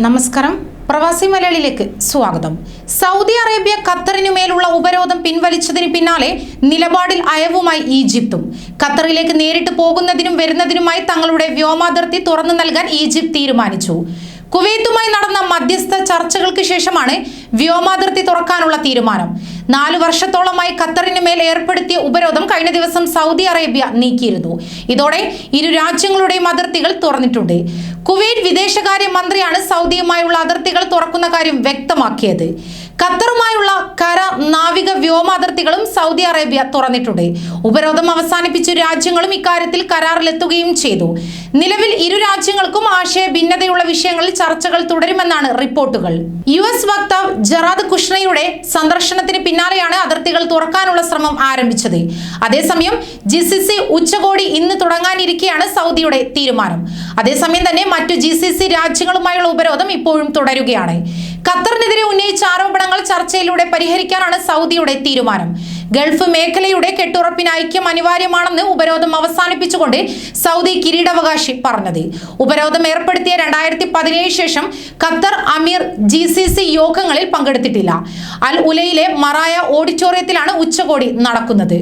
നമസ്കാരം, പ്രവാസി മലയാളിയിലേക്ക് സ്വാഗതം. സൗദി അറേബ്യ ഖത്തറിനുമേലുള്ള ഉപരോധം പിൻവലിച്ചതിന് പിന്നാലെ നിലപാടിൽ അയവുമായി ഈജിപ്തും. ഖത്തറിലേക്ക് നേരിട്ട് പോകുന്നതിനും വരുന്നതിനുമായി തങ്ങളുടെ വ്യോമാതിർത്തി തുറന്നു നൽകാൻ ഈജിപ്ത് തീരുമാനിച്ചു. കുവൈത്തുമായി നടന്ന മധ്യസ്ഥ ചർച്ചകൾക്ക് ശേഷമാണ് വ്യോമാതിർത്തി തുറക്കാനുള്ള തീരുമാനം. 4 വർഷത്തോളമായി ഖത്തറിന് മേൽ ഏർപ്പെടുത്തിയ ഉപരോധം കഴിഞ്ഞ ദിവസം സൗദി അറേബ്യ നീക്കിയിരുന്നു. ഇതോടെ ഇരു രാജ്യങ്ങളുടെയും അതിർത്തികൾ തുറന്നിട്ടുണ്ട്. കുവൈറ്റ് വിദേശകാര്യ മന്ത്രിയാണ് സൗദിയുമായുള്ള അതിർത്തികൾ തുറക്കുന്ന കാര്യം വ്യക്തമാക്കിയത്. ഖത്തറുമായുള്ള കര, നാവിക, വ്യോമ അതിർത്തികളും സൗദി അറേബ്യ തുറന്നിട്ടുണ്ട്. ഉപരോധം അവസാനിപ്പിച്ചു രാജ്യങ്ങളും ഇക്കാര്യത്തിൽ കരാറിലെത്തുകയും ചെയ്തു. നിലവിൽ ഇരു രാജ്യങ്ങൾക്കും ആശയ ഭിന്നതയുള്ള വിഷയങ്ങളിൽ ചർച്ചകൾ തുടരുമെന്നാണ് റിപ്പോർട്ടുകൾ. US വക്താവ് ജറാദ് കുഷ്നയുടെ സന്ദർശനത്തിന് പിന്നാലെയാണ് അതിർത്തികൾ തുറക്കാനുള്ള ശ്രമം ആരംഭിച്ചത്. അതേസമയം GCC ഉച്ചകോടി ഇന്ന് തുടങ്ങാനിരിക്കെയാണ് സൗദിയുടെ തീരുമാനം. അതേസമയം തന്നെ മറ്റു GCC രാജ്യങ്ങളുമായുള്ള ഉപരോധം ഇപ്പോഴും തുടരുകയാണ്. ഖത്തറിനെതിരെ ഉന്നയിച്ച ആരോപണങ്ങൾ ചർച്ചയിലൂടെ പരിഹരിക്കാനാണ് സൗദിയുടെ തീരുമാനം. ഗൾഫ് മേഖലയുടെ കെട്ടുറപ്പിന് ഐക്യം അനിവാര്യമാണെന്ന് ഉപരോധം അവസാനിപ്പിച്ചുകൊണ്ട് സൗദി കിരീടാവകാശി പറഞ്ഞത്. ഉപരോധം ഏർപ്പെടുത്തിയ 2017 ശേഷം ഖത്തർ അമീർ GCC യോഗങ്ങളിൽ പങ്കെടുത്തിട്ടില്ല. അൽ ഉലയിലെ മറായ ഓഡിറ്റോറിയത്തിലാണ് ഉച്ചകോടി നടക്കുന്നത്.